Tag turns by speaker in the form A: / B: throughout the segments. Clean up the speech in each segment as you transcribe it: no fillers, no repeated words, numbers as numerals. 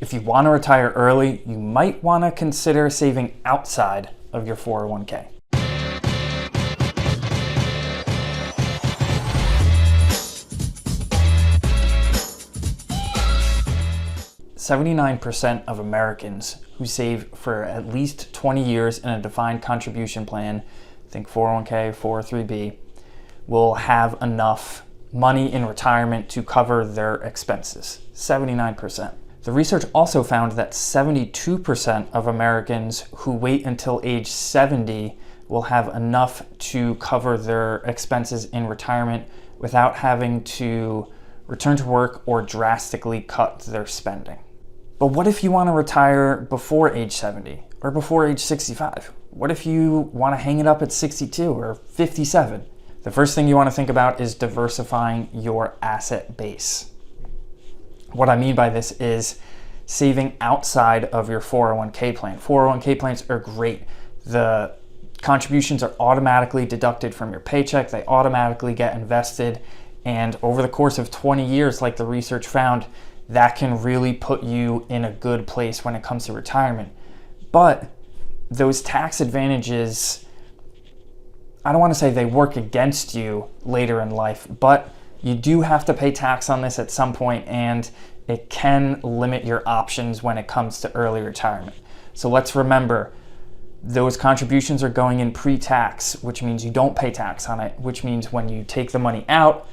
A: If you want to retire early, you might want to consider saving outside of your 401k. 79% of Americans who save for at least 20 years in a defined contribution plan, think 401k, 403b, will have enough money in retirement to cover their expenses. 79%. The research also found that 72% of Americans who wait until age 70 will have enough to cover their expenses in retirement without having to return to work or drastically cut their spending. But what if you want to retire before age 70 or before age 65? What if you want to hang it up at 62 or 57? The first thing you want to think about is diversifying your asset base. What I mean by this is saving outside of your 401k plan. 401k plans are great. The contributions are automatically deducted from your paycheck. They automatically get invested. And over the course of 20 years, like the research found, that can really put you in a good place when it comes to retirement. But those tax advantages, I don't want to say they work against you later in life, but you do have to pay tax on this at some point, and it can limit your options when it comes to early retirement. So let's remember, those contributions are going in pre-tax, which means you don't pay tax on it, which means when you take the money out,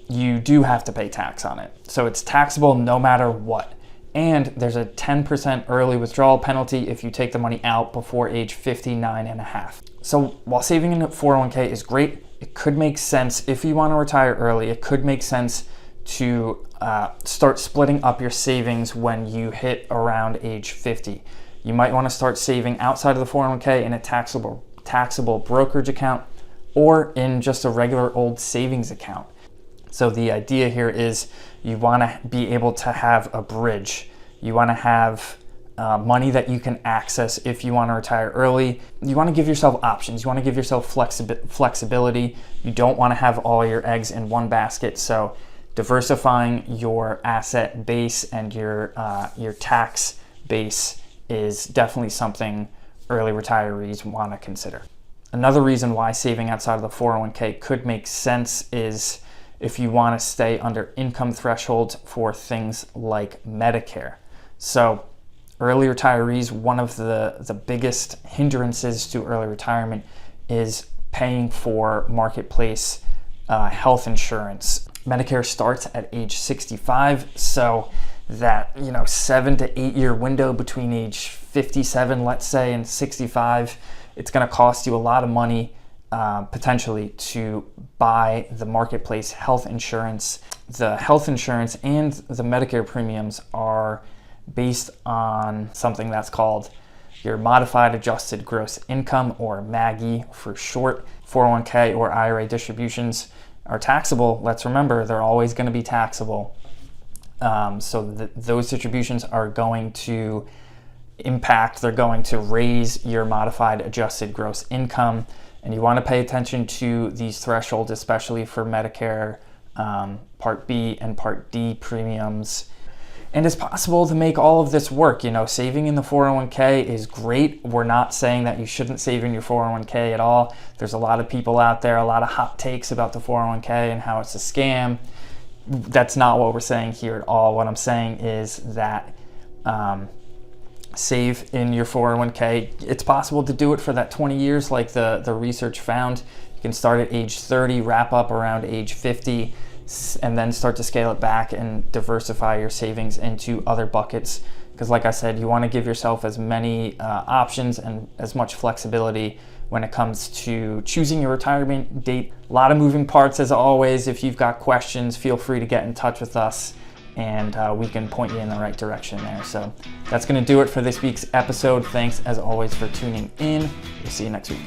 A: you do have to pay tax on it. So it's taxable no matter what. And there's a 10% early withdrawal penalty if you take the money out before age 59 and a half. So while saving in a 401k is great, it could make sense if you want to retire early. It could make sense to start splitting up your savings when you hit around age 50. You might want to start saving outside of the 401k in a taxable brokerage account or in just a regular old savings account. So the idea here is you want to be able to have a bridge. You want to have money that you can access if you want to retire early. You want to give yourself options. You want to give yourself flexibility. You don't want to have all your eggs in one basket. So diversifying your asset base and your tax base is definitely something early retirees want to consider. Another reason why saving outside of the 401k could make sense is if you want to stay under income thresholds for things like Medicare. So early retirees, one of the biggest hindrances to early retirement is paying for marketplace health insurance. Medicare starts at age 65, so that 7 to 8 year window between age 57, let's say, and 65, it's going to cost you a lot of money potentially to buy the marketplace health insurance. The health insurance and the Medicare premiums are based on something that's called your modified adjusted gross income, or MAGI for short. 401k or IRA distributions are taxable. Let's remember, they're always going to be taxable. So those distributions are going to they're going to raise your modified adjusted gross income. And you want to pay attention to these thresholds, especially for Medicare Part B and Part D premiums. And it's possible to make all of this work. Saving in the 401k is great. We're not saying that you shouldn't save in your 401k at all. There's a lot of people out there, a lot of hot takes about the 401k and how it's a scam. That's not what we're saying here at all. What I'm saying is that save in your 401k. It's possible to do it for that 20 years like the research found. You can start at age 30, wrap up around age 50, and then start to scale it back and diversify your savings into other buckets. Because like I said, you want to give yourself as many options and as much flexibility when it comes to choosing your retirement date. A lot of moving parts as always. If you've got questions, feel free to get in touch with us, and we can point you in the right direction there. So that's going to do it for this week's episode. Thanks as always for tuning in. We'll see you next week.